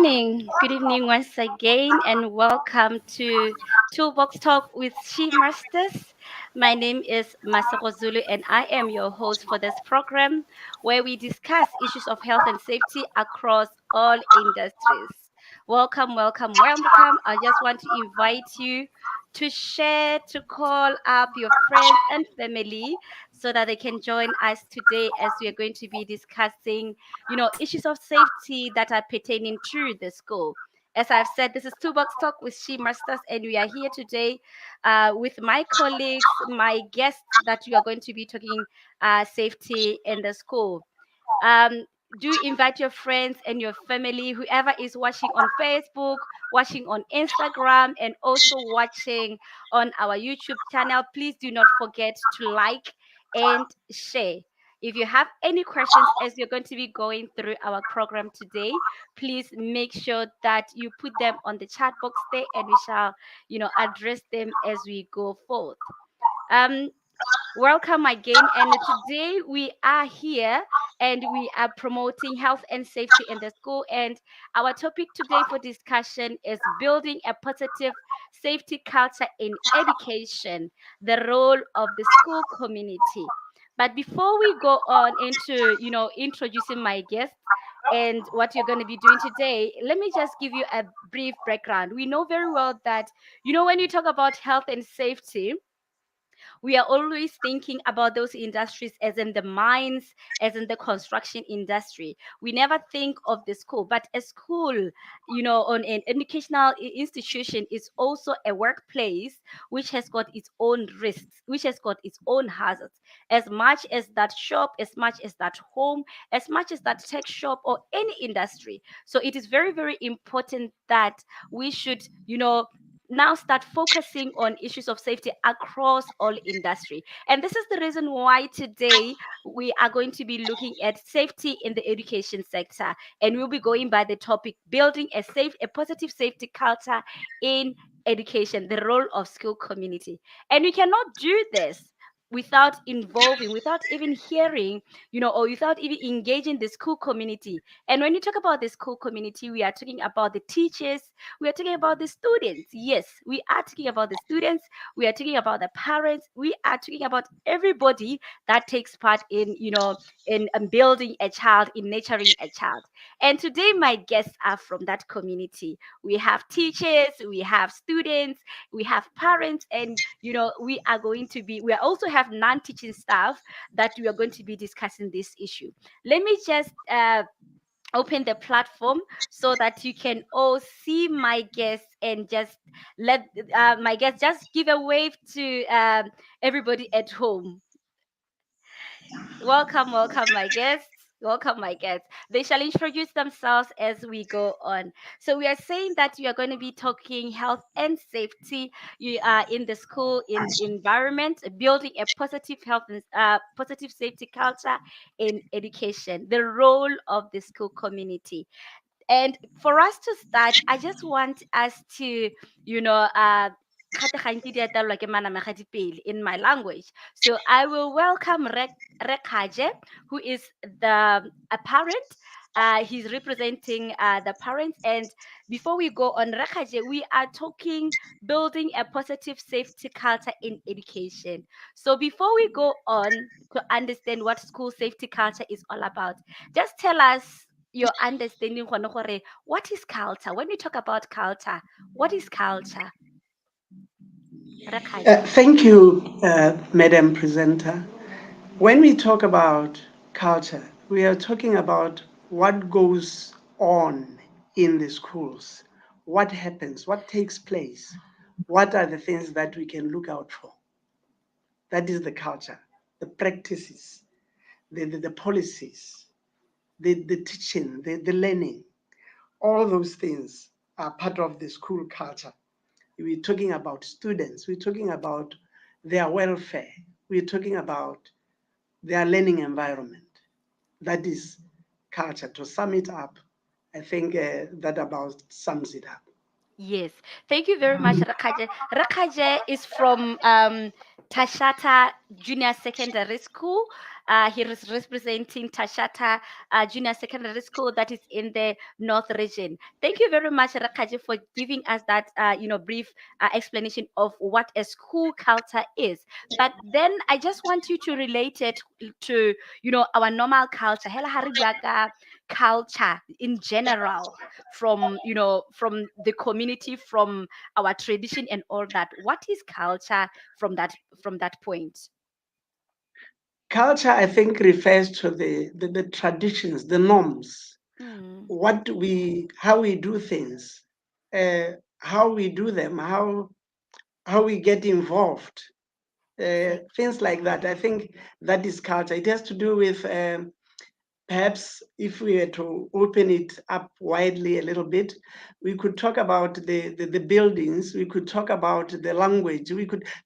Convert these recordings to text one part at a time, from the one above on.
Good evening once again, and welcome to Toolbox Talk with S.H.E Masters. My name is Masako Zulu, and I am your host for this program where we discuss issues of health and safety across all industries. Welcome, welcome, welcome. I just want to invite you to share, to call up your friends and family so that they can join us today as we are going to be discussing issues of safety that are pertaining to the school. As I've said, this is Toolbox Talk with S.H.E Masters, and we are here today with my colleagues, my guests that we are going to be talking safety in the school. Um, do invite your friends and your family, whoever is watching on Facebook, watching on Instagram, and also watching on our YouTube channel. Please do not forget to like and share. If you have any questions as you're going to be going through our program today, please make sure that you put them on the chat box there and we shall, address them as we go forth. Um, Welcome again. And today we are here and we are promoting health and safety in the school. And our topic today for discussion is building a positive safety culture in education, the role of the school community. But before we go on into, introducing my guests and what you're going to be doing today, let me just give you a brief background. We know very well that, when you talk about health and safety, we are always thinking about those industries as in the mines, as in the construction industry. We never think of the school, but a school, on an educational institution is also a workplace which has got its own risks, which has got its own hazards. As much as that shop, as much as that home, as much as that tech shop or any industry. So it is very, very important that we should, now start focusing on issues of safety across all industry. And this is the reason why today we are going to be looking at safety in the education sector, and we'll be going by the topic building a positive safety culture in education, the role of school community. And we cannot do this without involving, without even hearing, or without even engaging the school community. And when you talk about the school community, we are talking about the teachers, we are talking about the students. Yes, we are talking about the students. We are talking about the parents. We are talking about everybody that takes part in, in building a child, in nurturing a child. And today, my guests are from that community. We have teachers, we have students, we have parents, and we also have non-teaching staff that we are going to be discussing this issue. Let me just open the platform so that you can all see my guests and just let my guests just give a wave to everybody at home. Welcome, welcome, my guests. Welcome, my guests. They shall introduce themselves as we go on. So we are saying that we are going to be talking health and safety. You are in the school in environment, building a positive health and positive safety culture in education. The role of the school community. And for us to start, I just want us to, kgathe di etelwa ke manamagadi in my language. So I will welcome Rekhaje, who is the a parent. He's representing the parents. And before we go on, Rekhaje, we are talking building a positive safety culture in education. So before we go on to understand what school safety culture is all about, just tell us your understanding what is culture. When we talk about culture, what is culture? Rekhaje. Thank you, Madam Presenter. When we talk about culture, we are talking about what goes on in the schools, what happens, what takes place, what are the things that we can look out for. That is the culture, the practices, the policies, the teaching, the learning. All those things are part of the school culture. We're talking about students, we're talking about their welfare, we're talking about their learning environment. That is culture. To sum it up, I think that about sums it up. Yes, thank you very much, Rakaje. Rakaje is from Tashata Junior Secondary School. He is representing Tashata Junior Secondary School that is in the North region. Thank you very much, Rakaje, for giving us that brief explanation of what a school culture is. But then I just want you to relate it to our normal culture. Hela ha re bua ka culture in general, from from the community, from our tradition and all that. What is culture from that point? Culture, I think, refers to the traditions, the norms, Mm, how we do things, uh, how we do them, how we get involved, things exactly. like that. I think that is culture. It has to do with perhaps if we were to open it up widely a little bit, we could talk about the buildings, we could talk about the language,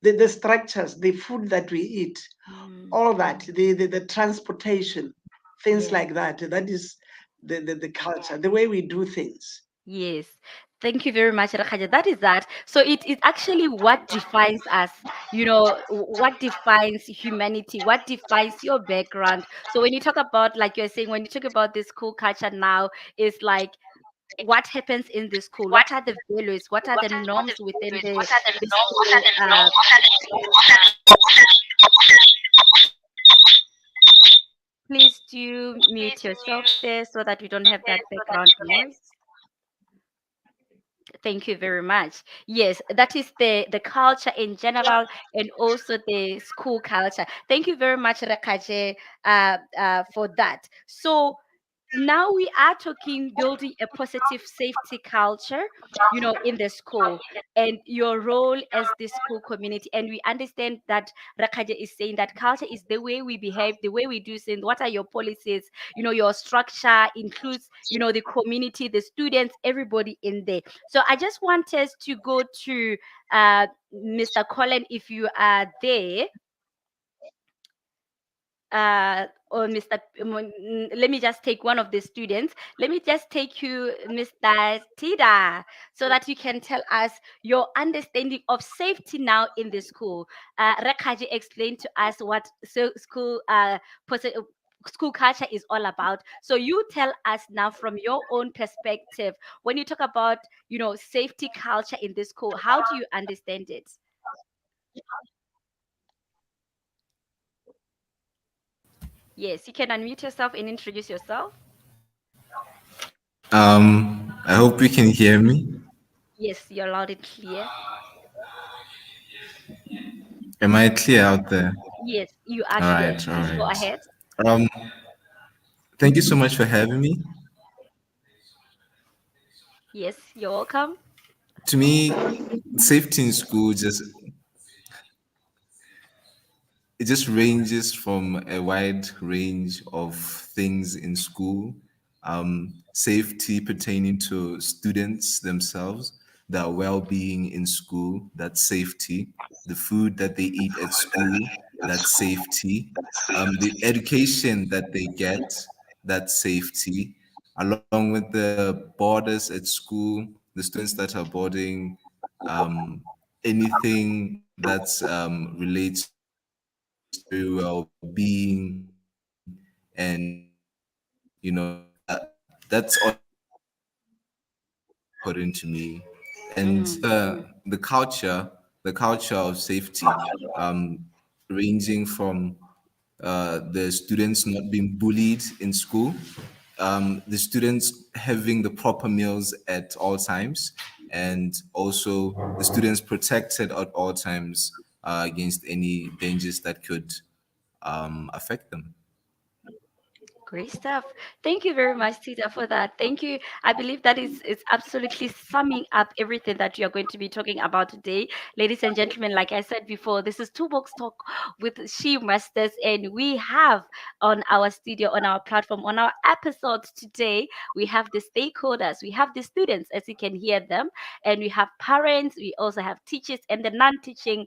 the structures, the food that we eat, Mm, all that, the transportation, things yes. like that. That is the culture, the way we do things. Yes. Thank you very much, Rakhaja. That is that. So it is actually what defines us, what defines humanity, what defines your background. So when you talk about, like you're saying, when you talk about this school culture now, is like what happens in the school, what are the values, what are the norms within the school. Please do mute yourself there so that we don't have that background noise. Thank you very much. Yes, that is the culture in general, and also the school culture. Thank you very much, Rakaje, for that. So now we are talking building a positive safety culture, in the school, and your role as the school community. And we understand that Rakaja is saying that culture is the way we behave, the way we do things. What are your policies? Your structure includes, the community, the students, everybody in there. So I just want us to go to Mr. Colin, if you are there. Or Mr. Let me just take one of the students. Let me just take you, Mr. Tida, so that you can tell us your understanding of safety now in the school. Rekaji explained to us what school culture is all about. So you tell us now from your own perspective, when you talk about, safety culture in the school, how do you understand it? Yes, you can unmute yourself and introduce yourself. I hope you can hear me. Yes, you're loud and clear. Am I clear out there? Yes, you are All clear. right, all Please go right. ahead. Um, Thank you so much for having me. Yes, you're welcome. To me, safety in school it just ranges from a wide range of things in school. Safety pertaining to students themselves, their well-being in school, that's safety. The food that they eat at school, that's safety. The education that they get, that's safety. Along with the boarders at school, the students that are boarding, um, anything that's related to their well-being, and that's all important to me. And Mm, the culture of safety, ranging from the students not being bullied in school, the students having the proper meals at all times, and also the students protected at all times against any dangers that could affect them. great stuff. Thank you very much, Tita, for that. Thank you. I believe that is absolutely summing up everything that you're going to be talking about today. Ladies and gentlemen, like I said before, this is Toolbox Talk with She Masters, and we have on our studio, on our platform, on our episode today, we have the stakeholders, we have the students, as you can hear them, and we have parents, we also have teachers, and the non-teaching,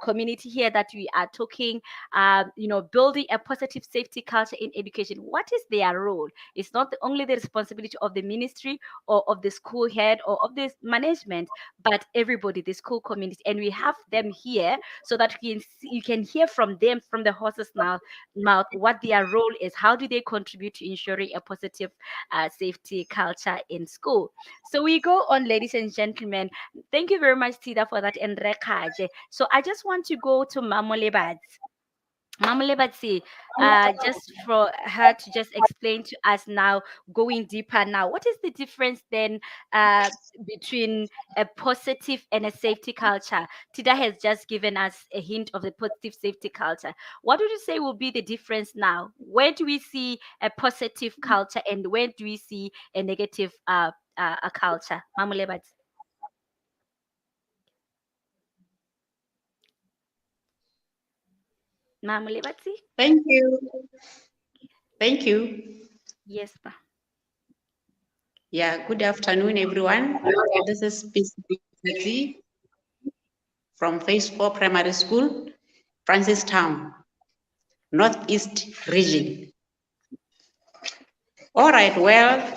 community here that we are talking, building a positive safety culture culture in education, what is their role? It's not only the responsibility of the ministry or of the school head or of the management, but everybody, the school community. And we have them here so that you can hear from them, from the horse's mouth, what their role is. How do they contribute to ensuring a positive safety culture in school? So we go on, ladies and gentlemen. Thank you very much, Tida, for that. And Rekaje. So I just want to go to Mamolebad. Mamolebad, just for her to just explain to us now, going deeper now, what is the difference then between a positive and a safety culture? Tida has just given us a hint of the positive safety culture. What would you say will be the difference now? Where do we see a positive culture and where do we see a negative a culture? Mamolebad. Mamolebad. Thank you. Thank you. Yes, ma. Yeah, good afternoon, everyone. This is P.C. from Phase 4 Primary School, Francistown, Northeast Region. All right, well,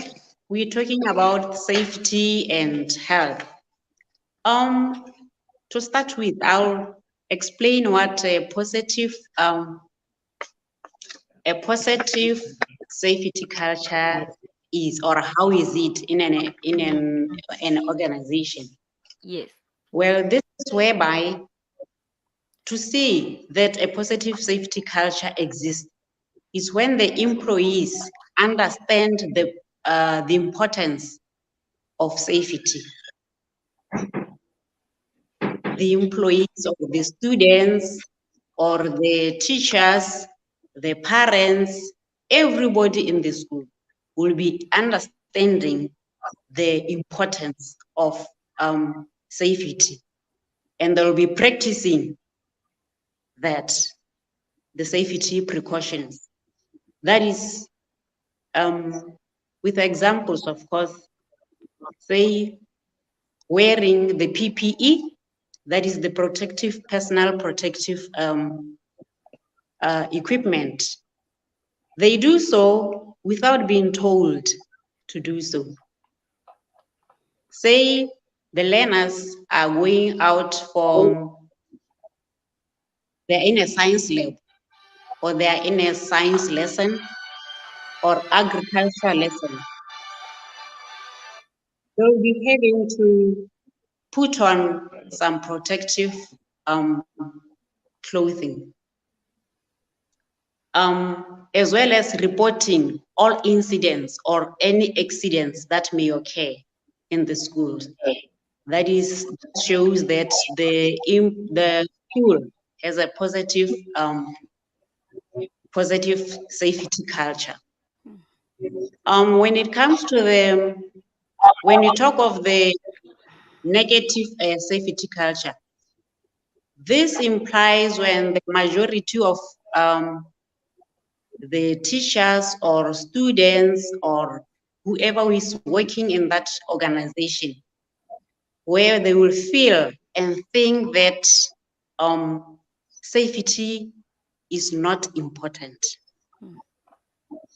we're talking about safety and health. To start with, I'll explain what a positive safety culture is, or how is it in an organization. Yes. Well, this is whereby to see that a positive safety culture exists is when the employees understand the importance of safety. The employees or the students or the teachers, the parents, everybody in the school will be understanding the importance of safety, and they'll be practicing that, the safety precautions. That is, with examples, of course, say wearing the PPE, that is the personal protective equipment. They do so without being told to do so. Say the learners are going out they're in a science lab, or they're in a science lesson or agriculture lesson. They'll be having to put on some protective clothing, as well as reporting all incidents or any accidents that may occur in the schools. That is, shows that the school has a positive safety culture. When it comes to when you talk of the negative safety culture, this implies when the majority of the teachers or students or whoever is working in that organization, where they will feel and think that safety is not important.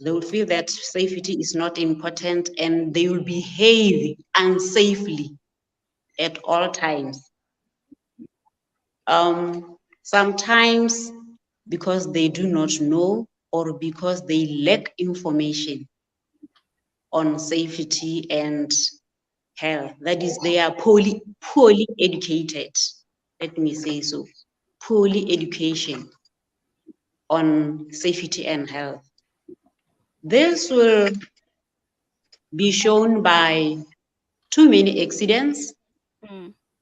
They will feel that safety is not important and they will behave unsafely at all times. Sometimes because they do not know or because they lack information on safety and health. That is, they are poorly educated. Let me say so. Poorly education on safety and health. This will be shown by too many accidents,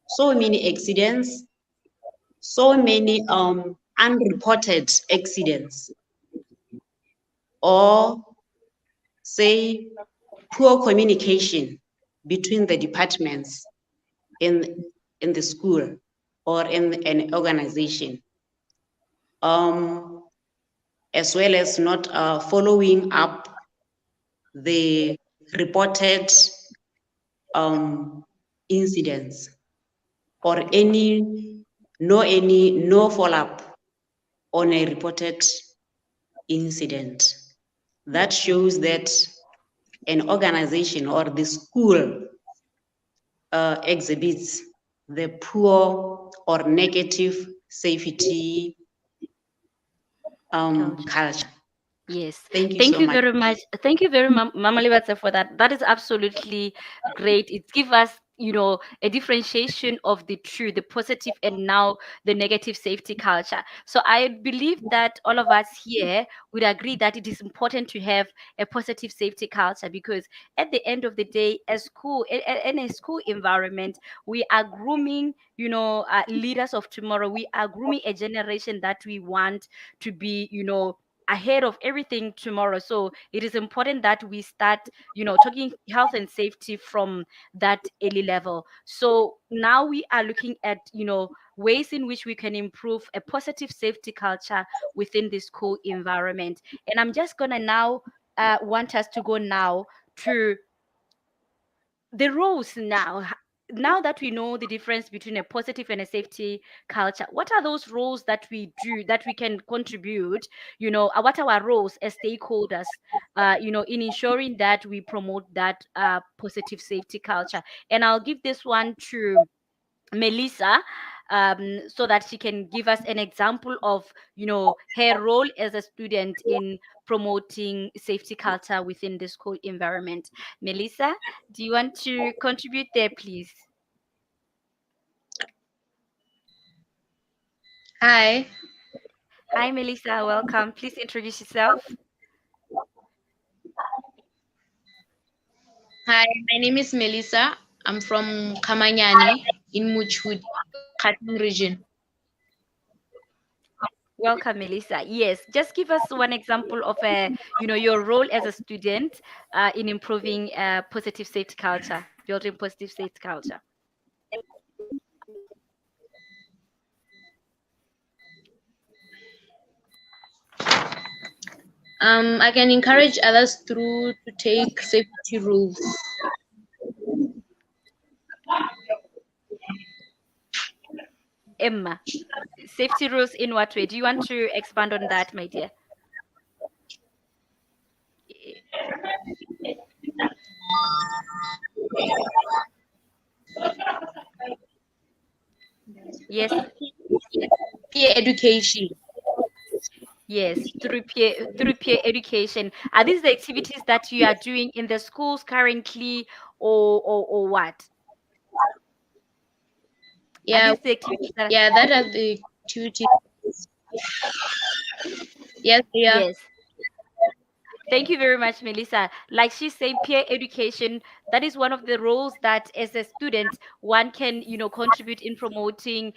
so many accidents, so many unreported accidents, or say poor communication between the departments in the school or in an organization, as well as not following up the reported incidents, or no follow-up on a reported incident. that shows that an organization or the school exhibits the poor or negative safety Culture. culture. Yes, Thank you thank so you much. very much. Thank you very much, Mama Libatsa, for that. That is absolutely great. It gives us, a differentiation of the true, the positive, and now the negative safety culture. So I believe that all of us here would agree that it is important to have a positive safety culture because at the end of the day, a school, in a school environment, we are grooming, leaders of tomorrow. We are grooming a generation that we want to be, ahead of everything tomorrow. So it is important that we start, talking health and safety from that early level. So now we are looking at, ways in which we can improve a positive safety culture within the school environment. And I'm just gonna now want us to go now to the roles now. Now that we know the difference between a positive and a safety culture, what are those roles that we do that we can contribute? What are our roles as stakeholders? In ensuring that we promote that positive safety culture. And I'll give this one to Melissa, so that she can give us an example of, her role as a student in promoting safety culture within the school environment. Melissa, do you want to contribute there, please? Hi, Hi, Melissa. Welcome. Please introduce yourself. hi. My name is Melissa. I'm from Kamanyani in Muchud, Katang region. Welcome, Melissa. Yes, just give us one example of your role as a student in improving positive safety culture, building positive safety culture. I can encourage others through to take safety rules. Emma, safety rules in what way? Do you want to expand on that, my dear? Y- Yes, Peer education. yes, through peer education. Are these the activities that you are doing in the schools currently, or what? Are Yeah, these the activities that? yeah, that are the activities. Yes, yeah. Yes. Thank you very much, Melissa. Like she's saying, peer education, that is one of the roles that as a student, one can, contribute in promoting,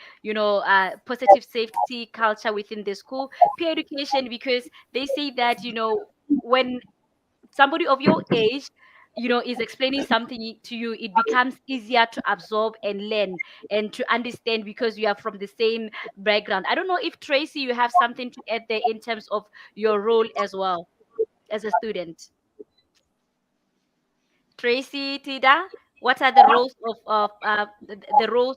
positive safety culture within the school. Peer education, because they say that, when somebody of your age, is explaining something to you, it becomes easier to absorb and learn and to understand because you are from the same background. I don't know if Tracy, you have something to add there in terms of your role as well as a student. Tracy, Tida, what are the roles the roles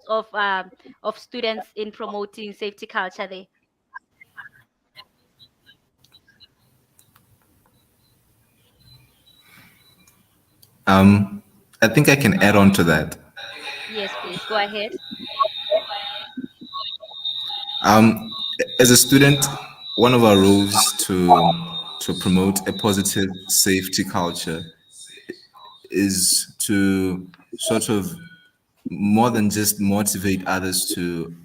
of students in promoting safety culture there? I think I can add on to that. Yes, please go ahead. Um, as a student, one of our roles to promote a positive safety culture is to sort of more than just motivate others to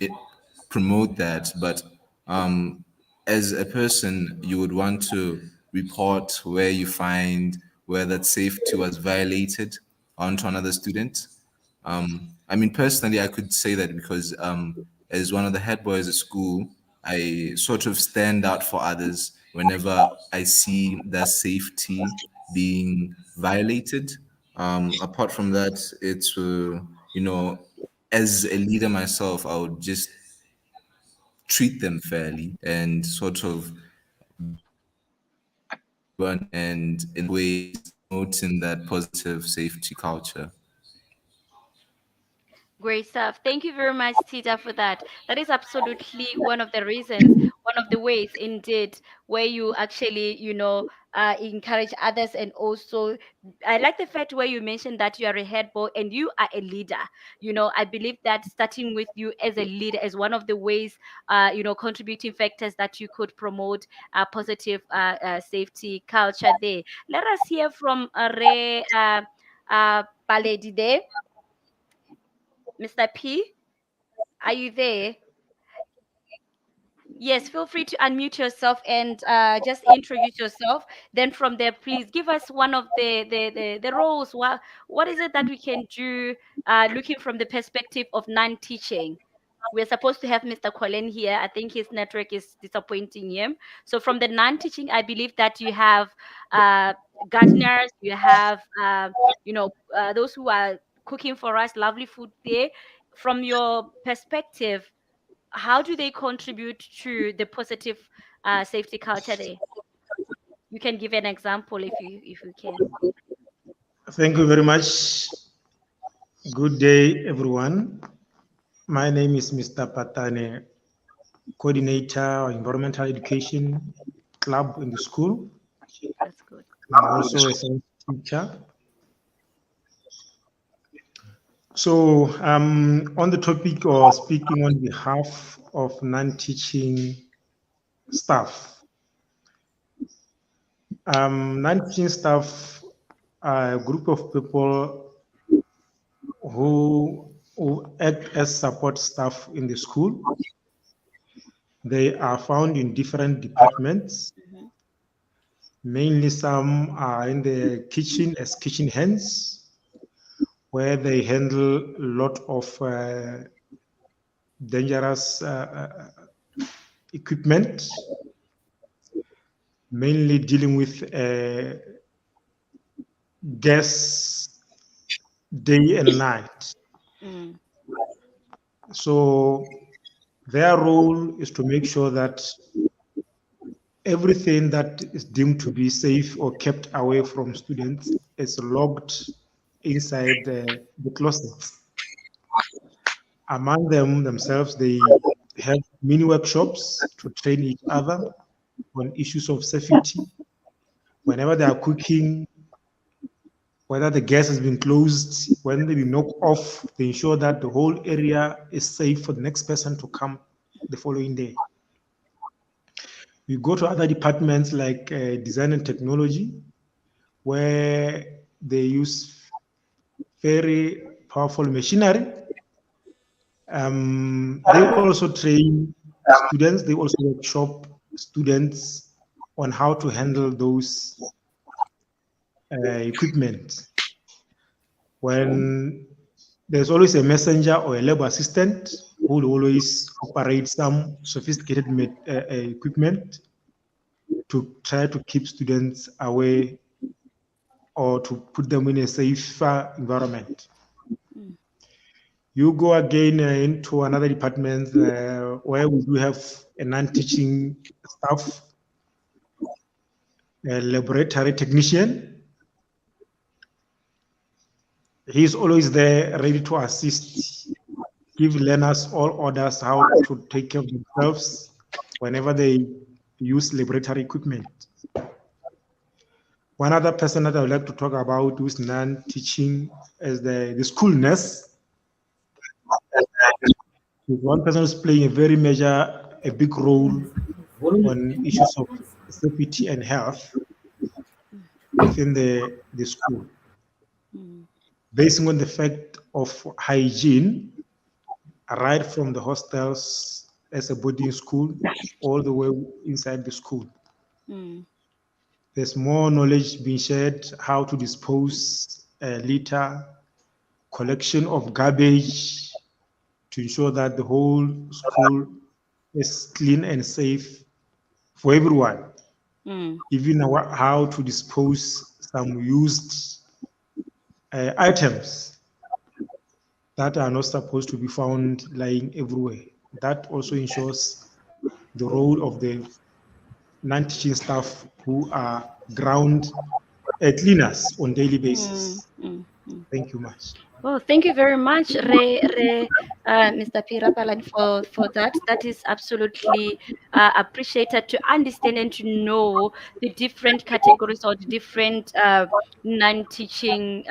promote that, but as a person, you would want to report where you find where that safety was violated onto another student. I mean, personally, I could say that because as one of the head boys at school, I sort of stand out for others whenever I see that safety being violated. Apart from that, it's, you know, as a leader myself, I would just treat them fairly and sort of run and in ways promoting that positive safety culture. Great stuff. Thank you very much, Tita, for that. That is absolutely one of the reasons, one of the ways, indeed, where you actually, encourage others. And also, I like the fact where you mentioned that you are a head boy and you are a leader. I believe that starting with you as a leader is one of the ways, contributing factors that you could promote a positive safety culture there. Let us hear from Paledi there. Mr. P, are you there? Yes, feel free to unmute yourself and just introduce yourself. Then from there, please give us one of the roles. What is it that we can do, looking from the perspective of non-teaching? We're supposed to have Mr. Colin here. I think his network is disappointing him. So from the non-teaching, I believe that you have uh, gardeners, you have those who are cooking for us, lovely food there. From your perspective, how do they contribute to the positive safety culture there? You can give an example if you can. Thank you very much. Good day, everyone. My name is Mr. Patane, coordinator of environmental education club in the school. That's good. I'm also a science teacher. So, on the topic or speaking on behalf of non-teaching staff. Non-teaching staff are a group of people who act as support staff in the school. They are found in different departments. Mm-hmm. Mainly some are in the kitchen as kitchen hands, where they handle a lot of dangerous equipment, mainly dealing with gas day and night. Mm. So their role is to make sure that everything that is deemed to be safe or kept away from students is locked inside the closets. Among themselves, they have mini workshops to train each other on issues of safety. Whenever they are cooking, whether the gas has been closed, when they be knocked off, they ensure that the whole area is safe for the next person to come the following day. We go to other departments like design and technology, where they use very powerful machinery. They also train students, they also workshop students on how to handle those equipment. When there's always a messenger or a lab assistant who will always operate some sophisticated equipment to try to keep students away or to put them in a safer environment. Mm. You go again into another department where we do have a non-teaching staff, a laboratory technician. He's always there ready to assist, give learners all orders how to take care of themselves whenever they use laboratory equipment. One other person that I would like to talk about who's non-teaching is the school nurse. One person is playing a big role on issues of safety and health within the school, Mm. based on the fact of hygiene, right from the hostels as a boarding school all the way inside the school. Mm. There's more knowledge being shared how to dispose litter, collection of garbage to ensure that the whole school is clean and safe for everyone. Mm. Even how to dispose some used items that are not supposed to be found lying everywhere. That also ensures the role of the non-teaching staff who are ground cleaners on daily Mm. basis. Mm. Mm. Thank you much. Oh, thank you very much, Mr. Pirapalan, for that. That is absolutely appreciated to understand and to know the different categories or the different non-teaching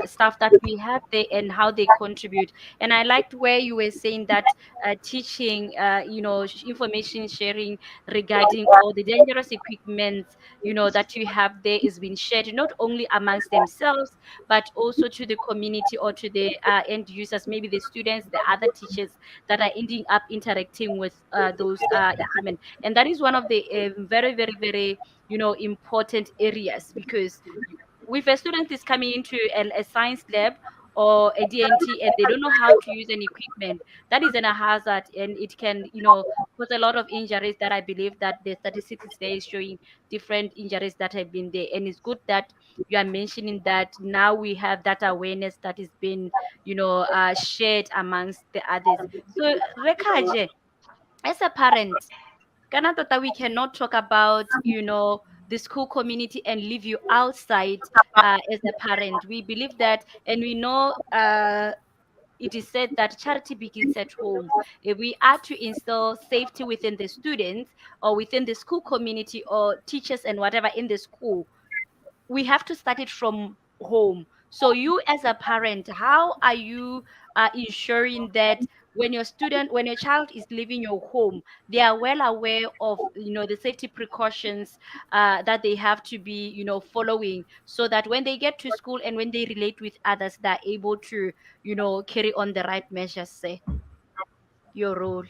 staff that we have there and how they contribute. And I liked where you were saying that teaching, information sharing regarding all the dangerous equipment, that you have there is being shared not only amongst themselves but also to the community or to the end users, maybe the students, the other teachers that are ending up interacting with those equipment. And that is one of the very, very, very, important areas because if a student is coming into a science lab or a DNT and they don't know how to use an equipment, that is a hazard and it can, cause a lot of injuries that I believe that the statistics there is showing different injuries that have been there. And it's good that you are mentioning that now we have that awareness that is being, shared amongst the others. So, Rekaje, as a parent, Ghana Tota, we cannot talk about, the school community and leave you outside as a parent. We believe that, and we know it is said that charity begins at home. If we are to instill safety within the students or within the school community or teachers and whatever in the school, we have to start it from home. So you as a parent, how are you ensuring that when your child is leaving your home, they are well aware of the safety precautions that they have to be following, so that when they get to school and when they relate with others, they're able to carry on the right measures. Say your role.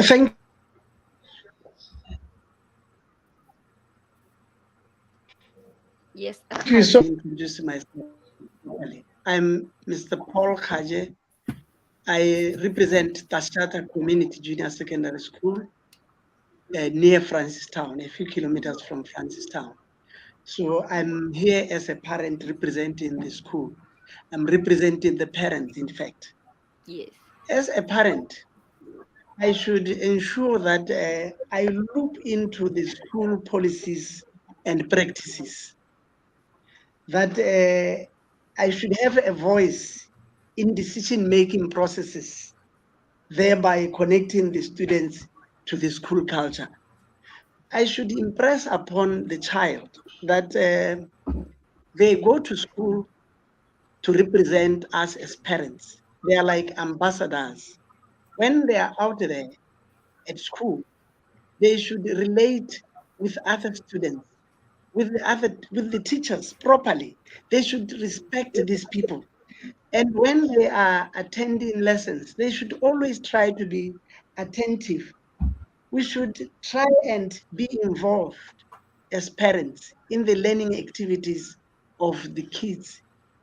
Thank Yes, you so Rakaji. much for introducing myself properly. I'm Mr. Paul Kaje. I represent Tashata Community Junior Secondary School near Francistown, a few kilometers from Francistown. So I'm here as a parent representing the school. I'm representing the parents, in fact. Yes. As a parent, I should ensure that I look into the school policies and practices, that I should have a voice in decision-making processes, thereby connecting the students to the school culture. I should impress upon the child that they go to school to represent us as parents. They are like ambassadors. When they are out there at school, they should relate with other students, with the teachers properly. They should respect these people. And when they are attending lessons, they should always try to be attentive. We should try and be involved as parents in the learning activities of the kids.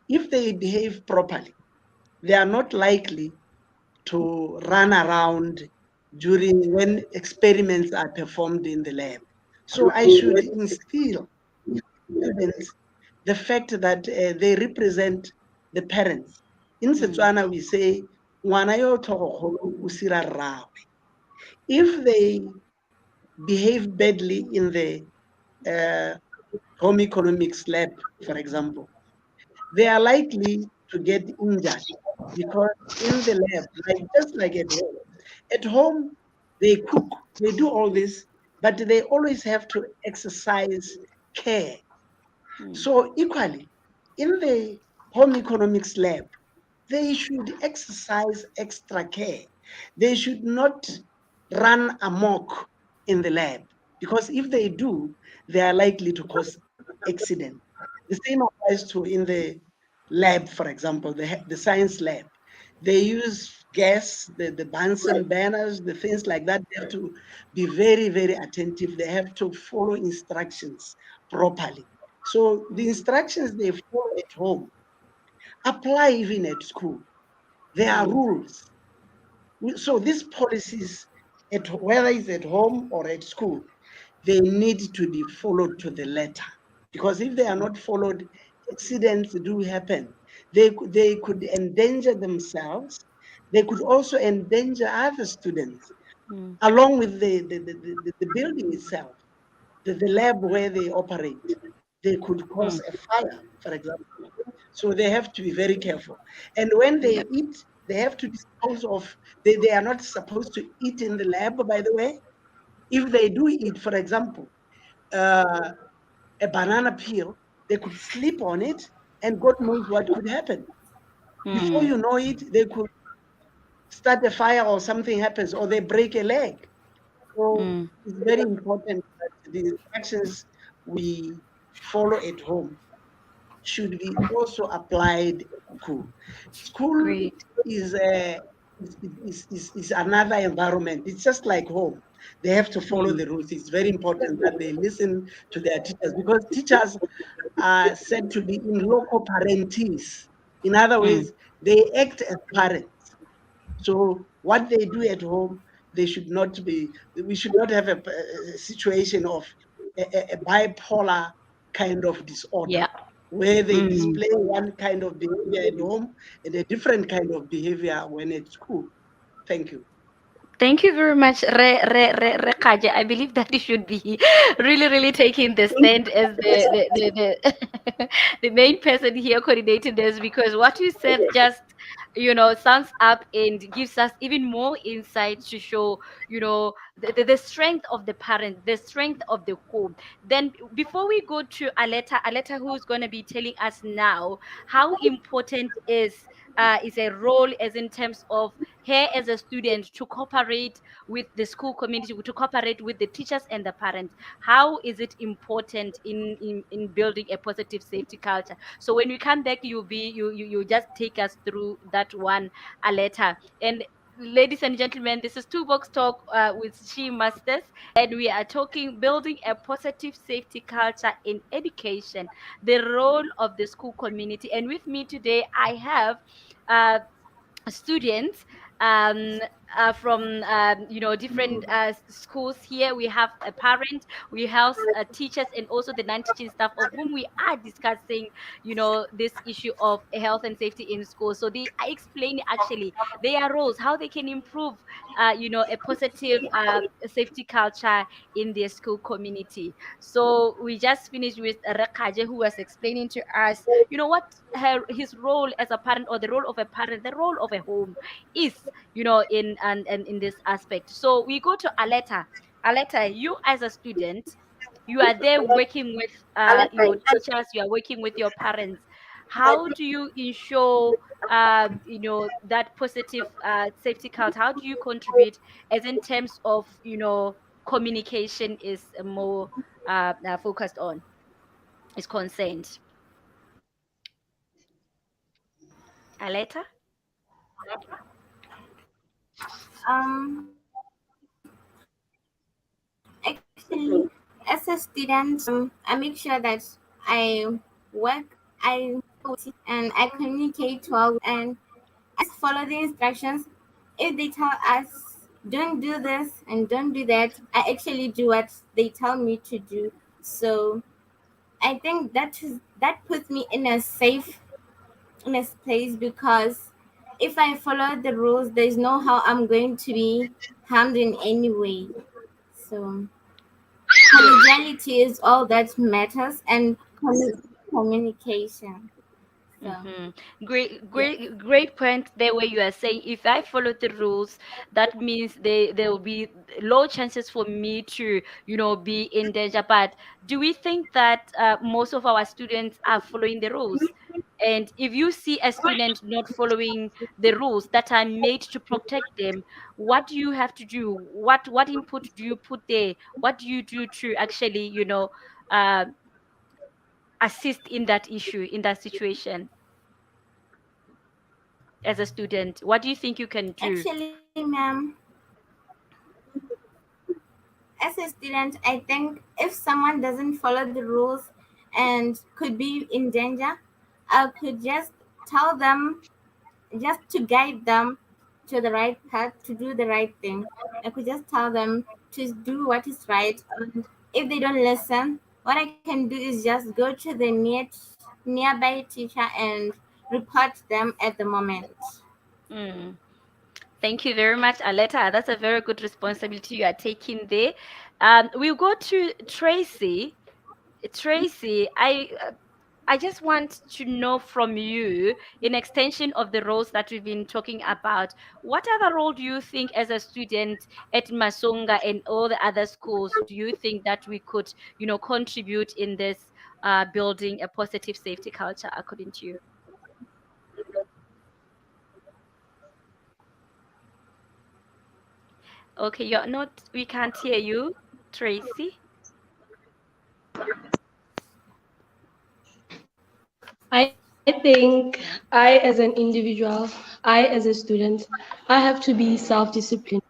If they behave properly, they are not likely to run around during when experiments are performed in the lab. So I should instill students the fact that they represent the parents. In Mm, Setswana, we say, "Ngwana yo tlhogo kgolo o sira rraagwe." If they behave badly in the uh, home economics lab, for example, they are likely to get injured because in the lab, just like at home they cook, they do all this, but they always have to exercise care. mm, So equally, in the home economics lab, they should exercise extra care. They should not run amok in the lab because if they do, they are likely to cause accident. The same applies to in the lab, for example, the science lab. They use gas, the Bunsen burners, the things like that. They have to be very, very attentive. They have to follow instructions properly. So the mm, instructions they follow at home apply even at school. There are mm, rules. So these policies, whether it's at home or at school, they need to be followed to the letter. Because if they are not followed, accidents do happen. They could endanger themselves. They could also endanger other students, mm, along with the building itself, the lab where they operate. They could cause mm, a fire, for example. So they have to be very careful. And when they Yep. eat, they have to dispose of, they are not supposed to eat in the lab, by the way. If they do eat, for example, uh, a banana peel, they could sleep on it, and God knows what could happen. Before Mm, you know it, they could start a fire or something happens, or they break a leg. So mm, it's very important that the instructions we follow at home should be also applied at school. School great. is a is another environment. It's just like home. They have to follow Mm, the rules. It's very important that they listen to their teachers, because teachers are said to be in loco parentis. In other mm. words, they act as parents. So what they do at home, they should not be. We should not have a situation of a bipolar kind of disorder, Yeah. where they Mm. display one kind of behavior at home and a different kind of behavior when at school. Thank you. Thank you very much, Re Kaja. I believe that you should be really, really taking the stand as the main person here coordinating this, because what you said just, sums up and gives us even more insight to show, the strength of the parent, the strength of the home. Then, before we go to Aleta, who's going to be telling us now how important is a role as in terms of here as a student to cooperate with the school community, to cooperate with the teachers and the parents. How is it important in building a positive safety culture? So when we come back, you just take us through that one, Aleta. And ladies and gentlemen, this is Toolbox Talk with She Masters, and we are talking building a positive safety culture in education, the role of the school community. And with me today, I have uh, students um, from different schools. Here we have a parent, we have teachers, and also the non-teaching staff, of whom we are discussing this issue of health and safety in schools. So they are explaining actually their roles, how they can improve a positive safety culture in their school community. So we just finished with Rekaje, who was explaining to us what his role as a parent, or the role of a parent, the role of a home is, and in this aspect. So we go to Aleta, you as a student, you are there working with your teachers, you are working with your parents. How do you ensure that positive safety culture? How do you contribute, as in terms of communication is more focused on, is concerned? Aleta? Actually, as a student, I make sure that I work, I and I communicate well, and I just follow the instructions. If they tell us don't do this and don't do that, I actually do what they tell me to do. So I think that puts me in a place, because if I follow the rules, there's no how I'm going to be harmed in any way. So collegiality is all that matters, and communication. So Mm-hmm. Great, yes. great, great point there, where you are saying if I follow the rules, that means there will be low chances for me to, be in danger. But do we think that most of our students are following the rules? And if you see a student not following the rules that are made to protect them, what do you have to do? What input do you put there? What do you do to actually, uh, assist in that issue, in that situation? As a student, what do you think you can do? Actually, ma'am, as a student, I think if someone doesn't follow the rules and could be in danger, I could just tell them, just to guide them to the right path, to do the right thing. I could just tell them to do what is right. And if they don't listen, what I can do is just go to the nearby teacher and report them at the moment. Mm. Thank you very much, Aleta. That's a very good responsibility you are taking there. We'll go to Tracy. Tracy, I just want to know from you, in extension of the roles that we've been talking about, what other role do you think as a student at Masonga and all the other schools do you think that we could, contribute in this building a positive safety culture according to you? Okay, you're not, we can't hear you, Tracy. I think I, as an individual, I, as a student, I have to be self-disciplined.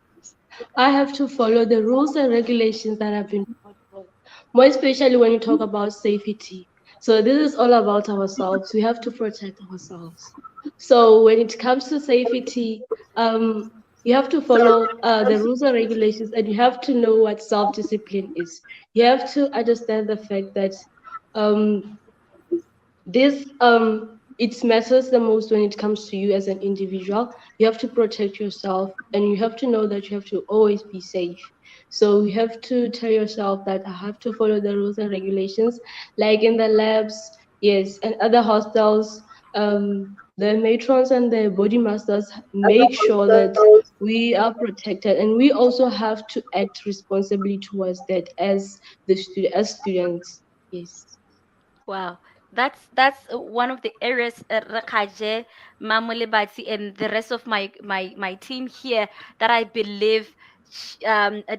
I have to follow the rules and regulations that have been brought forth, more especially when you talk about safety. So this is all about ourselves. We have to protect ourselves. So when it comes to safety, you have to follow the rules and regulations, and you have to know what self-discipline is. You have to understand the fact that um, this it matters the most when it comes to you as an individual. You have to protect yourself, and you have to know that you have to always be safe. So you have to tell yourself that I have to follow the rules and regulations, like in the labs, yes, and other hostels. The matrons and the body masters make sure that we are protected, and we also have to act responsibly towards that as as students. Yes. Wow, that's one of the areas, Rakaje, Mamulebati, and the rest of my team here that I believe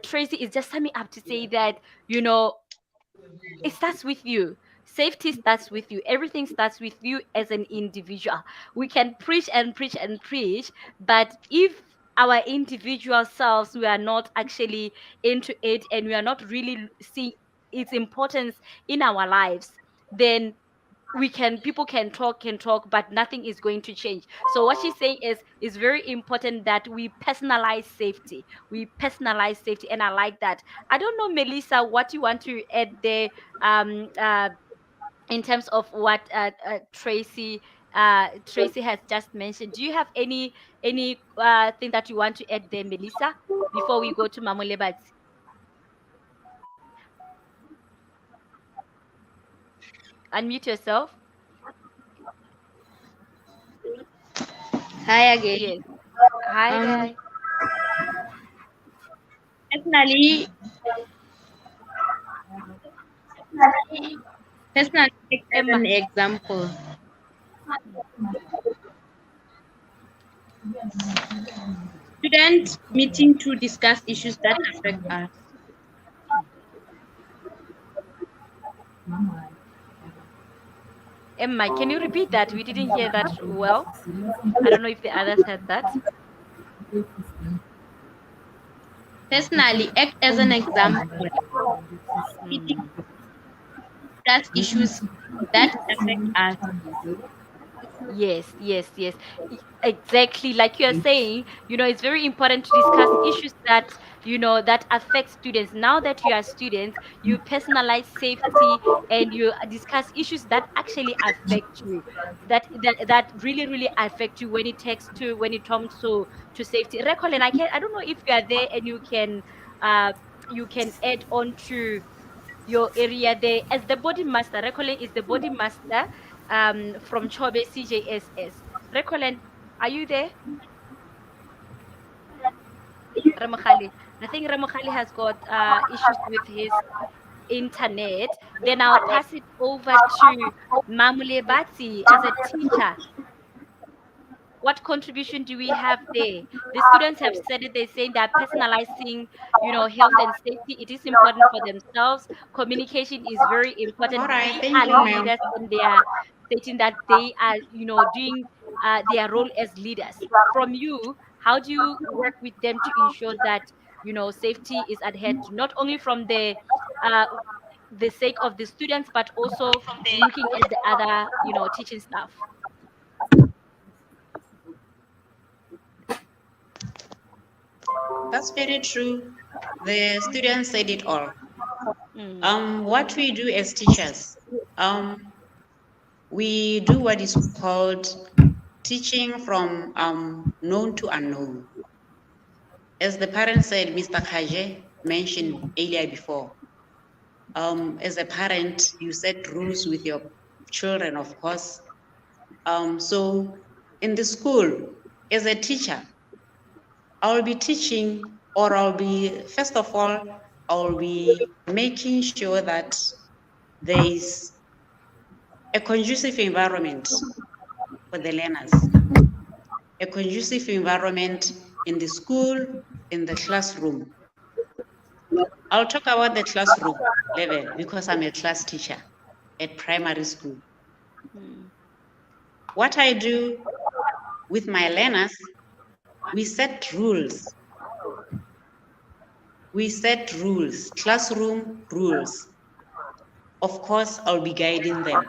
Tracy is just summing up to say that you know it starts with you. Safety starts with you. Everything starts with you as an individual. We can preach and preach and preach, but if our individual selves we are not actually into it and we are not really seeing its importance in our lives, then people can talk, but nothing is going to change. So what she's saying is very important that we personalize safety. We personalize safety, and I like that. I don't know, Melissa, what you want to add there, um uh in terms of what Tracy has just mentioned. Do you have any thing that you want to add there, Melissa, before we go to Mamulebat? Unmute yourself. Hi again. Yes. Hi Um, there. personally, personally, take as Emma. an example, student meeting to discuss issues that affect us. Emma, can you repeat that? We didn't hear that well. I don't know if the others heard that. Personally, act as an example. Meeting Hmm. to discuss issues that affect us. Yes, yes, yes. Exactly. Like you are saying, it's very important to discuss issues that affect students. Now that you are students, you personalize safety and you discuss issues that actually affect you, that really, really affect you when it comes to safety. Recall, and I don't know if you are there and uh you can add on to your area there as the body master. Recolin is the body master from Chobe CJSS. Recolin, are you there? Ramakhali. I think Ramakhali has got issues with his internet. Then I'll pass it over to Mamule Batsi as a teacher. What contribution do we have there? The students have said it. They're saying they're personalizing, health and safety. It is important for themselves. Communication is very All important. right, They are thank you, ma'am. leaders, and they are stating that they are, doing their role as leaders. From you, how do you work with them to ensure that safety is adhered to, not only from uh, the sake of the students, but also looking at the other, teaching staff? That's very true. The students said it all. Mm, What we do as teachers, um, we do what is called teaching from known to unknown. As the parent said, Mr. Kaje mentioned mm, earlier before, as a parent, you set rules with your children, of course. So in the school, as a teacher, I'll be teaching, or first of all, I'll be making sure that there is a conducive environment for the learners, a conducive environment in the school, in the classroom. I'll talk about the classroom level because I'm a class teacher at primary school. Mm. What I do with my learners, we set rules. We set rules, classroom rules. Of course, I'll be guiding them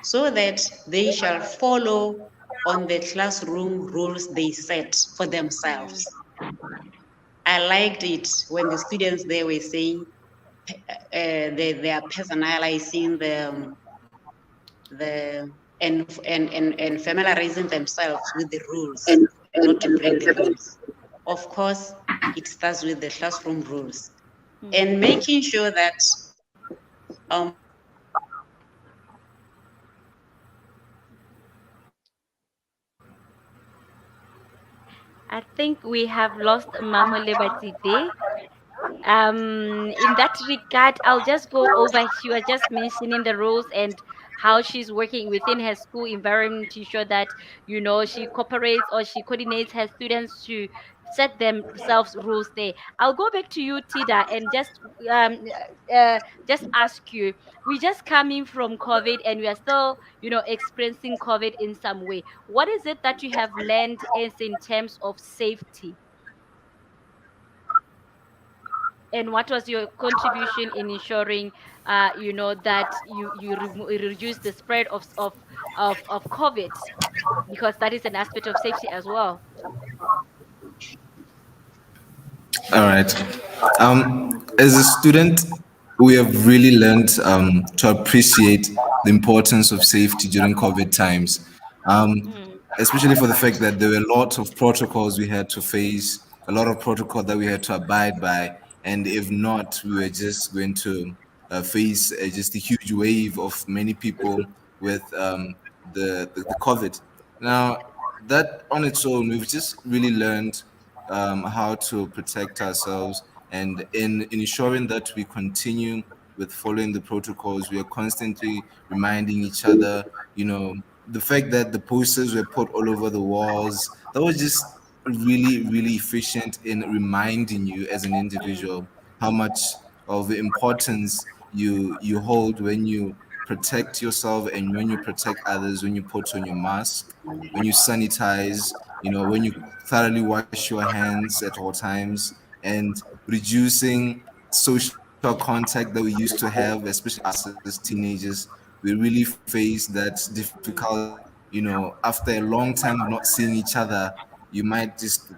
so that they shall follow on the classroom rules they set for Mm. themselves. I liked it when the students there were saying they are personalizing the and familiarizing themselves with the rules, not to break the rules. Of course, it starts with the classroom rules Mm. and making sure that the students I think we have lost Mama Liberty there. In that regard, I'll just go over. She was just mentioning the roles and how she's working within her school environment to ensure that she cooperates or she coordinates her students to set themselves rules there. I'll go back to you, Tida, and um just ask you. We just coming from COVID and we are still experiencing COVID in some way. What is it that you have learned is in terms of safety? And what was your contribution in ensuring that you reduce the spread of COVID, because that is an aspect of safety as well. All right. As a student, we have really learned to appreciate the importance of safety during COVID times, Mm, especially for the fact that there were lots of protocols we had to face, a lot of protocol that we had to abide by, and if not, we were just going to face just a huge wave of many people with the COVID. Now, that on its own, we've just really learned how to protect ourselves, and in ensuring that we continue with following the protocols, we are constantly reminding each other. The fact that the posters were put all over the walls, that was just really, really efficient in reminding you as an mm, individual how much of the importance you hold when you protect yourself and when you protect others, when you put on your mask, when you sanitize, when you thoroughly wash your hands at all times, and reducing social contact that we used to have, especially us as teenagers. We really face that difficulty. After a long time of not seeing each other, you might just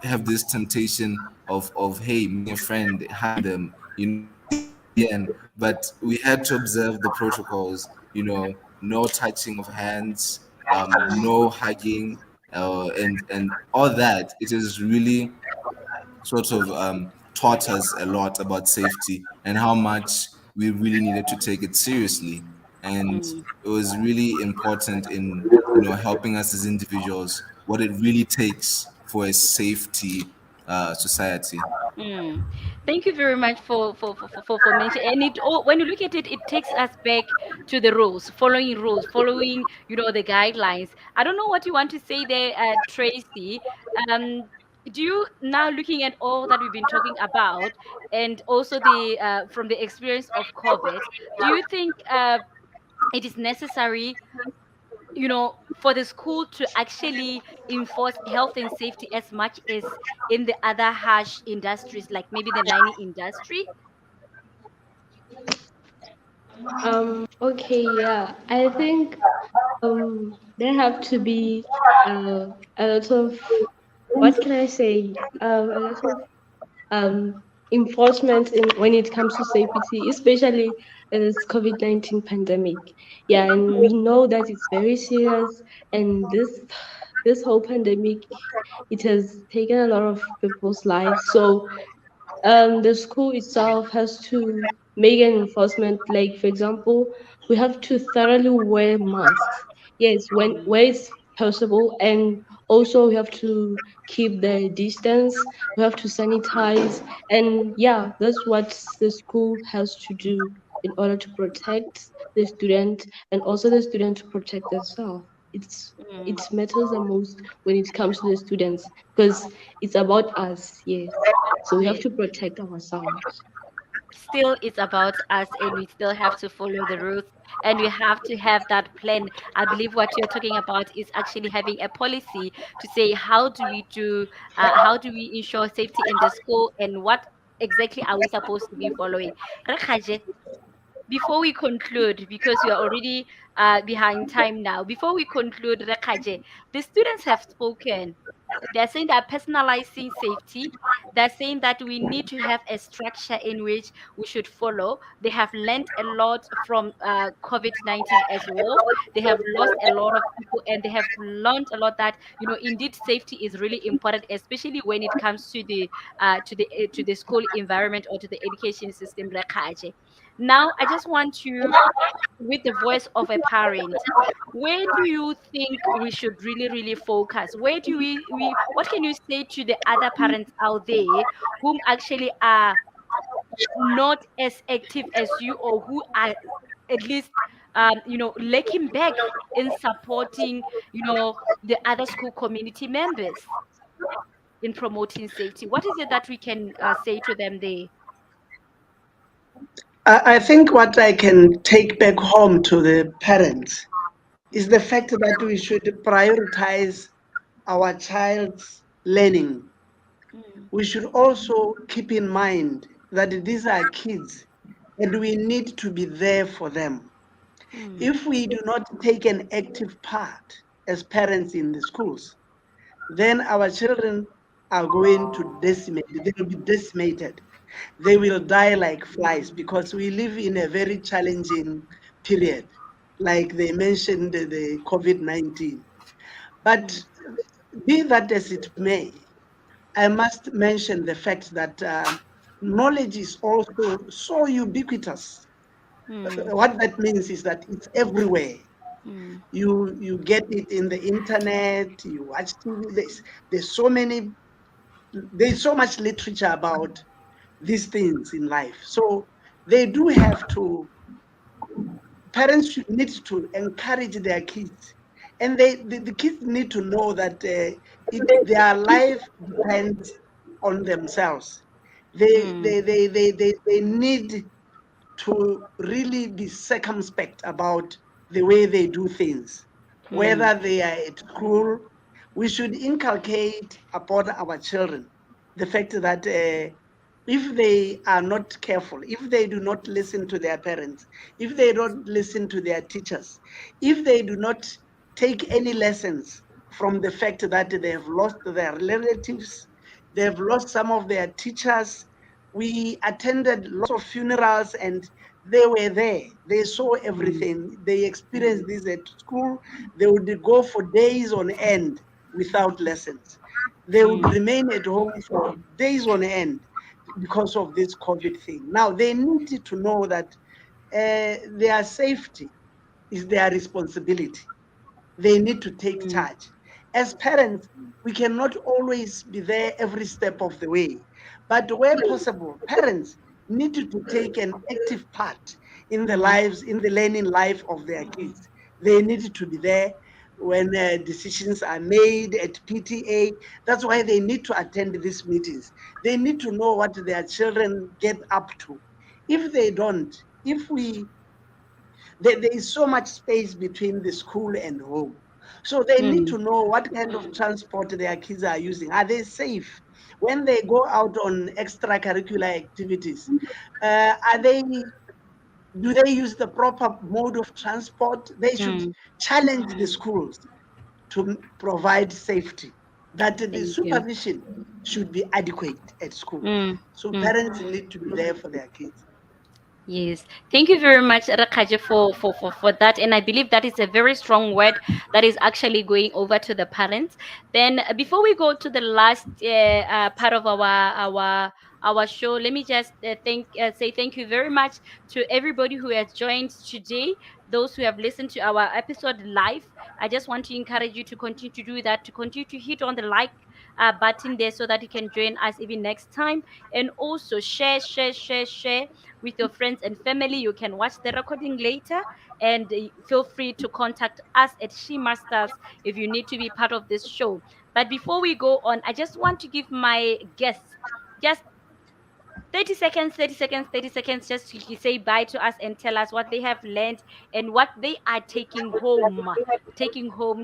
have this temptation of hey, meeting a friend, hugging them, to see them again. But we had to observe the protocols. No touching of hands, mm, no hugging, and all that. It is really sort of taught us a lot about safety and how much we really needed to take it seriously. And mm. it was really important in helping us as individuals what it really takes for a safety society. Mm. Thank you very much for mentioning. And when you look at it, it takes us back to the rules, following the guidelines. I don't know what you want to say there, Tracy. Um, do you, now looking at all that we've been talking about, and also the from the experience of COVID, do you think it is necessary, for the school to actually enforce health and safety as much as in the other harsh industries, like maybe the mining industry? Okay, yeah. I think there have to be a lot of, what can I say? A lot of enforcement in when it comes to safety, especially this COVID-19 pandemic. Yeah, and we know that it's very serious, and this whole pandemic, it has taken a lot of people's lives. So The school itself has to make an enforcement. Like, for example, we have to thoroughly wear masks. Yes, where it's possible, and also we have to keep the distance. We have to sanitize, and yeah, that's what the school has to do in order to protect the student, and also the student to protect themselves. It matters the most when it comes to the students, because it's about us. Yes, so we have Yes. to protect ourselves. Still, it's about us, and we still have to follow the rules, and we have to have that plan. I believe what you're talking about is actually having a policy to say how do we ensure safety in the school, and what exactly are we supposed to be following. Rekhaje, before we conclude, because we are already behind time now, before we conclude, Rekhaje, the students have spoken. They're saying they're personalizing safety. They're saying that we need to have a structure in which we should follow. They have learned a lot from COVID-19 as well. They have lost a lot of people, and they have learned a lot that, indeed safety is really important, especially when it comes to the school environment or to the education system. Rekhaje. Now, I just want you, with the voice of a parent, where do you think we should really, really focus? Where do what can you say to the other parents out there whom actually are not as active as you, or who are at least, lacking back in supporting, the other school community members in promoting safety? What is it that we can say to them there? I think what I can take back home to the parents is the fact that we should prioritize our child's learning. Mm, We should also keep in mind that these are kids and we need to be there for them. mm, If we do not take an active part as parents in the schools, then our children are going to decimate, they will be decimated. They will die like flies because we live in a very challenging period, like they mentioned the COVID-19. But mm, be that as it may, I must mention the fact that knowledge is also so ubiquitous. mm, What that means is that it's everywhere. mm, You get it in the internet, you watch TV. There's so many, there's so much literature about these things in life. So they do have to, parents should need to encourage their kids, and the kids need to know that their life depends on themselves. mm, They need to really be circumspect about the way they do things. mm, Whether they are at school, we should inculcate upon our children the fact that if they are not careful, if they do not listen to their parents, if they don't listen to their teachers, if they do not take any lessons from the fact that they have lost their relatives, they've lost some of their teachers. We attended lots of funerals and they were there. They saw mm, everything. They experienced this at school. They would go for days on end without lessons. They would mm, remain at home for days on end because of this COVID thing. Now, they need to know that their safety is their responsibility. They need to take mm, charge. As parents, we cannot always be there every step of the way. But where possible, parents need to take an active part in the mm, lives, in the learning life of their kids. They need to be there when decisions are made at PTA. That's why they need to attend these meetings. They need to know what their children get up to. If they don't, if we there is so much space between the school and home. So they need mm, to know what kind of transport their kids are using. Are they safe? When they go out on extracurricular activities, are they, do they use the proper mode of transport? They should mm. challenge the schools to provide safety, that the Thank you. supervision should be adequate at school. Mm, So mm. parents need to be there for their kids. Yes, thank you very much, Rakaje, for that. And I believe that is a very strong word that is actually going over to the parents. Then, before we go to the last part of our show, let me just say thank you very much to everybody who has joined today. Those who have listened to our episode live, I just want to encourage you to continue to do that, to continue to hit on the like button there, so that you can join us even next time, and also share with your friends and family. You can watch the recording later, and feel free to contact us at She Masters if you need to be part of this show. But before we go on, I just want to give my guests just 30 seconds, 30 seconds, 30 seconds, just to say bye to us and tell us what they have learned and what they are taking home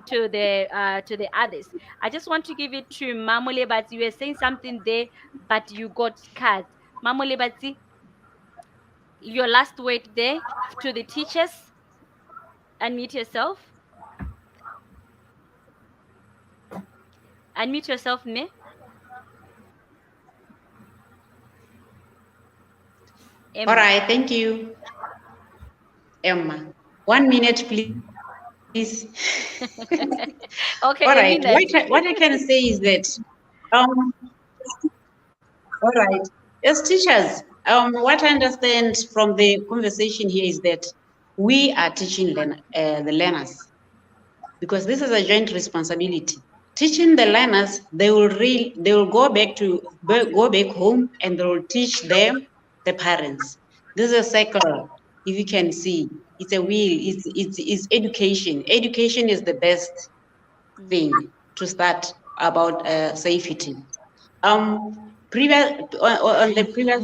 to the others. I just want to give it to Mamole, but you were saying something there, but you got cut. Mamole, your last word there to the teachers. Unmute yourself. Unmute yourself, ne? All Emma. right, thank you, Emma. 1 minute, please. All Okay, right. a minute. What I can say is that, um, all right, as teachers, what I understand from the conversation here is that we are teaching the learners, because this is a joint responsibility. Teaching the learners, they will go back home and they will teach them the parents. This is a cycle. If you can see, it's a wheel. It's education. Education is the best Mm, thing to start about safety. Previous on the previous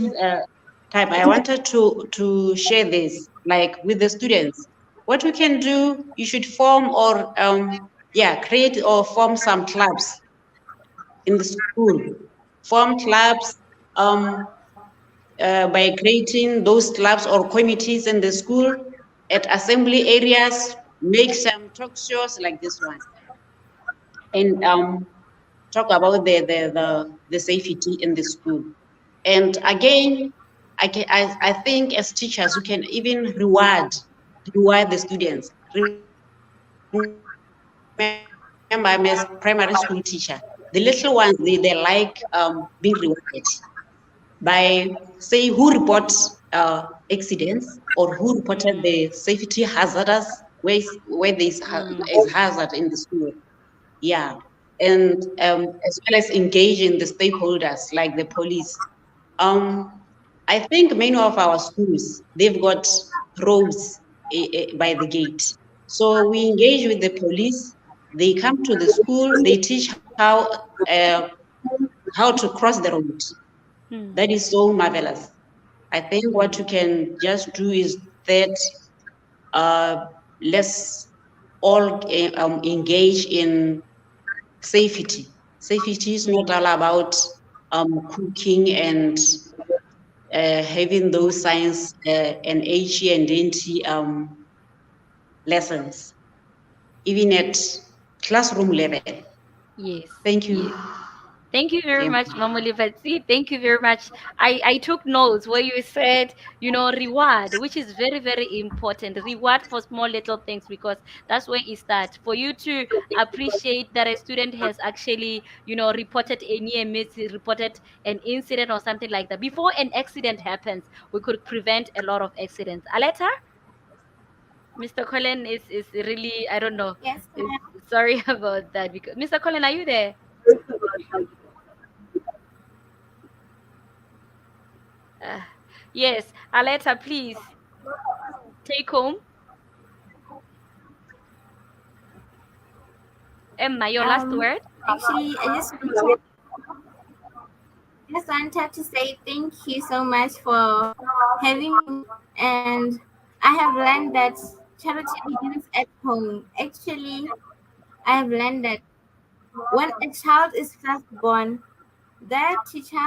time, I wanted to share this, like with the students. What we can do, you should form or create or form some clubs in the school. Form clubs by creating those clubs or committees in the school at assembly areas. Make some talk shows like this one, and talk about the safety in the school. And again, I think as teachers, you can even reward the students. Remember, I'm a primary school teacher. The little ones, they like being rewarded by, say, who reports accidents or who reported the safety hazardous where is mm, hazard in the school. Yeah, and as well as engaging the stakeholders like the police. I think many of our schools, they've got roads by the gate. So we engage with the police. They come to the school. They teach how to cross the road. mm, That is so marvelous. I think what you mm. can just do is that uh, let's all engage in safety. Safety is not Mm. all about cooking and having those science and HE and DNT lessons, even at classroom level. Yes, Thank you. yes. Thank you very Em. much, Mamoli Vatsi. Thank you very much. I took notes where you said, reward, which is very, very important. Reward for small little things, because that's where it starts. For you to appreciate that a student has actually, reported a near miss, reported an incident or something like that. Before an accident happens, we could prevent a lot of accidents. Aleta, Mr. Colin is really, I don't know. Yes, Is, ma'am. sorry about that. Because Mr. Colin, are you there? Uh, yes, Aleta, please take home. Emma, your last word. Actually, just wanted to say thank you so much for having me, and I have learned that charity begins at home. Actually, I have learned that when a child is first born, their teacher,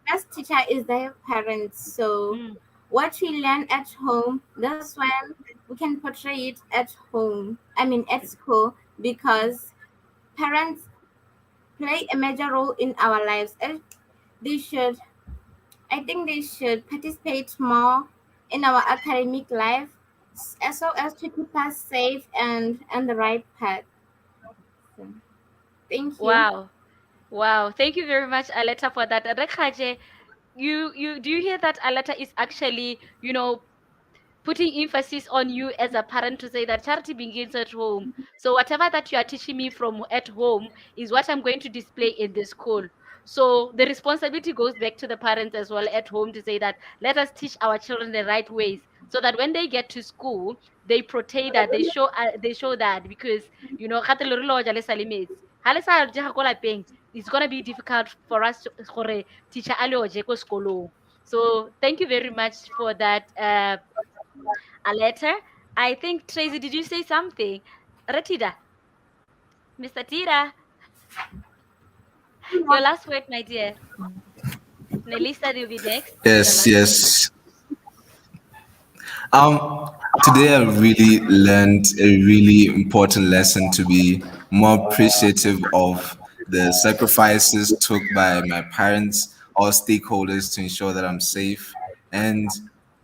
first teacher is their parents. So Mm, what we learn at home, that's when we can portray it at home. I mean at school, because parents play a major role in our lives. And they should, I think they should participate more in our academic life, so as to keep us safe and on the right path. So, thank you. Wow. Wow. Thank you very much, Aleta, for that. Rekhaje, you do you hear that Aleta is actually, putting emphasis on you as a parent to say that charity begins at home. So whatever that you are teaching me from at home is what I'm going to display in the school. So the responsibility goes back to the parents as well at home to say that let us teach our children the right ways so that when they get to school they portray that they show that because kgate le re lo ja le sa le metsi. Ha le sa jega ko lapeng, it's going to be difficult for us to gore teacher a le oje ko sekolong. So thank you very much for that a letter. I think Tracy, did you say something? Ratida, Mr. Tira, your last word, my dear. Nelisa will be next. Your Yes, last word. yes. Today I really learned a really important lesson to be more appreciative of the sacrifices took by my parents, all stakeholders to ensure that I'm safe, and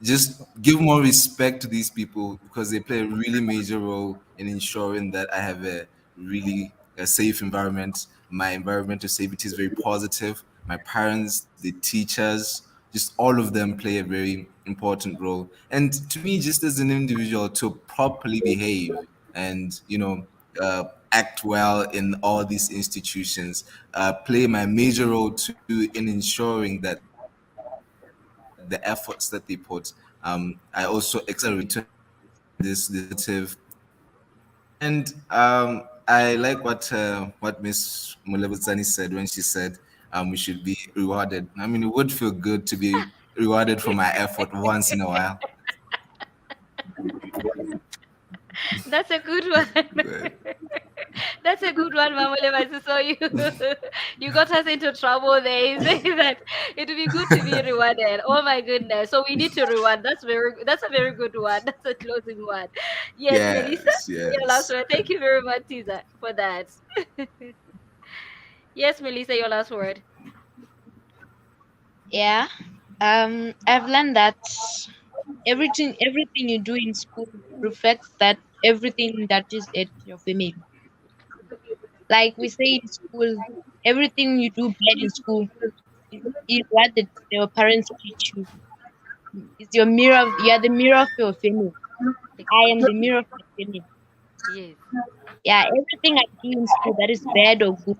just give more respect to these people because they play a really major role in ensuring that I have a really a safe environment. My environmental safety is very positive. My parents, the teachers, just all of them play a very important role. And to me, just as an individual, to properly behave and act well in all these institutions, play my major role too in ensuring that the efforts that they put. I also accelerate to have this positive environment. And I like what Miss Mulebutsani said when she said we should be rewarded. I mean, it would feel good to be rewarded for my effort once in a while. That's a good one. That's a good one, Mama Levasi. So you you got us into trouble there. You say that it would be good to be rewarded. Oh my goodness. So we need to reward. That's a very good one. That's a closing one. Yes, Melissa, Yes, your last yes. word. Thank you very much, Tisa, for that. Yes, Melissa, your last word. Yeah. I've learned that everything you do in school reflects that everything that is at your family. Like we say in school, everything you do bad in school is what your parents teach you. It's your mirror. You are the mirror of your family. I am the mirror of my family. Yes. Yeah, everything I do in school that is bad or good,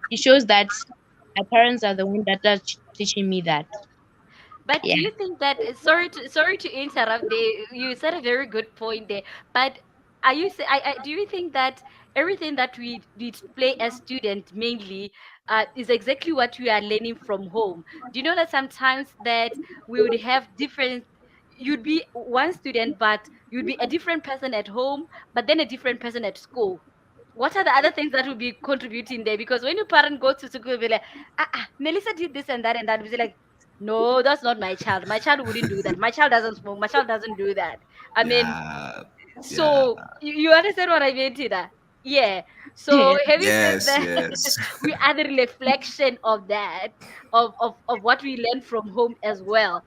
it shows that my parents are the one that are teaching me that. But Yeah. do you think that sorry to interrupt there, you said a very good point there. But are you say do you think that everything that we display as students mainly is exactly what we are learning from home? Do you know that sometimes that we would have different you'd be one student but you'd be a different person at home but then a different person at school? What are the other things that will be contributing there? Because when your parent goes to school, be like, Melissa did this and that. Be like, no, that's not my child. My child wouldn't do that. My child doesn't smoke. My child doesn't do that. I mean, Yeah, yeah. so you understand what I mean, Tina? Yeah. So having said Yes, that, yes. we are the reflection of that, of what we learn from home as well.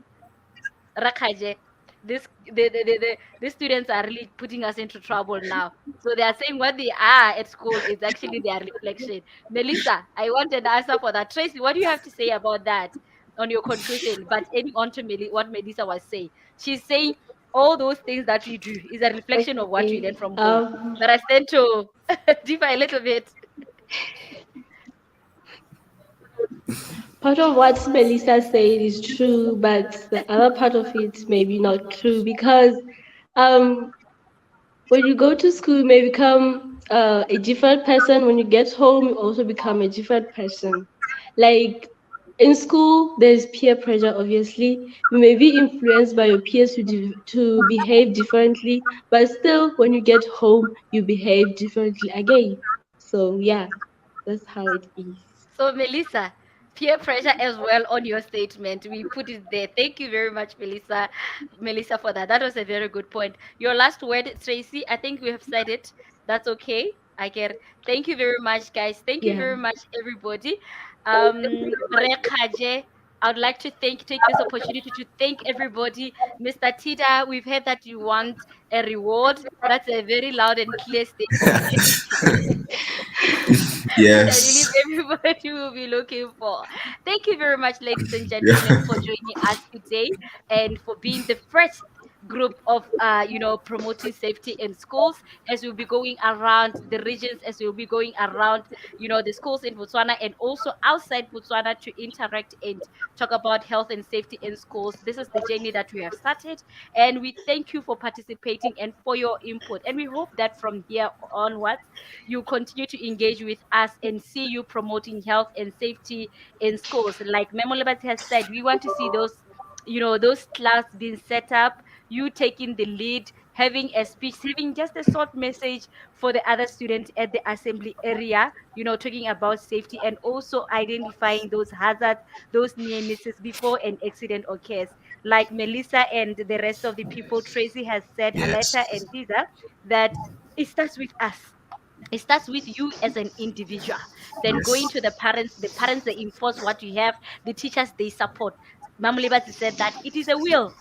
Rakaje, these students are really putting us into trouble now. So they are saying what they are at school is actually their reflection. Melissa, I want an answer for that. Tracy, what do you have to say about that on your conclusion? But adding on to what Melissa was saying, she's saying all those things that we do is a reflection of what we Okay. learn from home. But I stand to differ a little bit. Part of what Melissa said is true, but the other part of it maybe not true because um, when you go to school, you may become a different person. When you get home, you also become a different person. Like in school, there's peer pressure, obviously. You may be influenced by your peers to behave differently, but still, when you get home, you behave differently again. So, yeah, that's how it is. So, Melissa, peer pressure as well on your statement. We put it there. Thank you very much, Melissa, for that. That was a very good point. Your last word, Tracy, I think we have said it. That's okay. I get. Thank you very much, guys. Thank you Yeah. very much, everybody. Rekhaje, I would like to take this opportunity to thank everybody. Mr. Tita, we've heard that you want a reward. That's a very loud and clear statement. Which I believe Yes. everybody will be looking for. Thank you very much, ladies and Yeah. gentlemen, for joining us today and for being the first group of promoting safety in schools, as we'll be going around the regions, as we'll be going around the schools in Botswana and also outside Botswana to interact and talk about health and safety in schools. This is the journey that we have started, and we thank you for participating and for your input, and we hope that from here onwards you continue to engage with us and see you promoting health and safety in schools. Like Memo Liberty has said, we want to see those class being set up, you taking the lead, having a speech, having just a short message for the other students at the assembly area, talking about safety and also identifying those hazards, those near misses before an accident occurs. Like Melissa and the rest of the people, Tracy has said, Aleta and Yes. Caesar, that it starts with us. It starts with you as an individual, then going Yes. to the parents they enforce what you have, the teachers they support. Mam Liberty said that it is a will,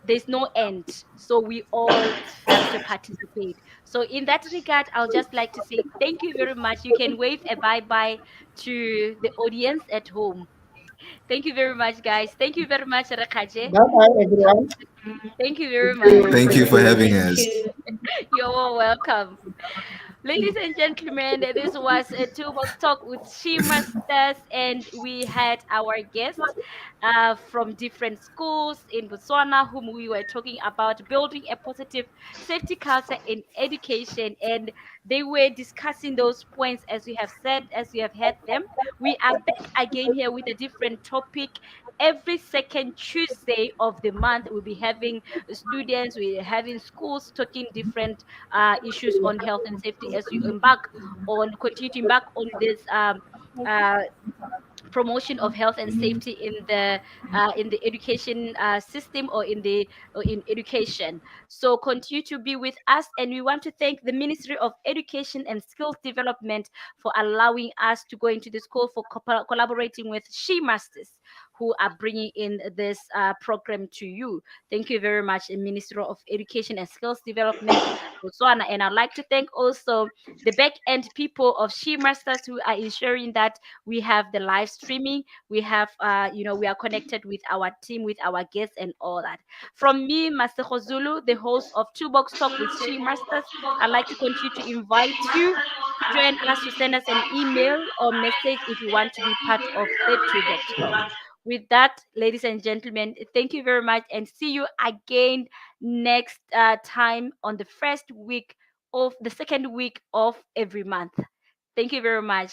there's no end, so we all have to participate. So in that regard, I'll just like to say thank you very much. You can wave a bye bye to the audience at home. Thank you very much, guys. Thank you very much, Rakaje. Bye bye, everyone. Thank you very much. Thank you for having Thank us. you. You're all welcome. Ladies and gentlemen, this was a Toolbox Talk with She Masters, and we had our guests from different schools in Botswana, whom we were talking about building a positive safety culture in education, and they were discussing those points as we have said, as you have heard them. We are back again here with a different topic. Every second Tuesday of the month, we'll be having students, we're having schools talking different issues on health and safety as you continue to embark on this uh, promotion of health and safety in the education system, or in education. So continue to be with us, and we want to thank the Ministry of Education and Skills Development for allowing us to go into the school, for collaborating with She Masters, who are bringing in this program to you. Thank you very much, Ministry of Education and Skills Development, Botswana. And I'd like to thank also the back end people of She Masters, who are ensuring that we have the live streaming, we are connected with our team, with our guests and all that. From me, Master Zulu, the host of Toolbox Talk with She Masters, I'd like to continue to invite you to join us, to send us an email or message if you want to be part of the Toolbox Talk. With that, ladies and gentlemen, thank you very much, and see you again next time on the second week of every month. Thank you very much.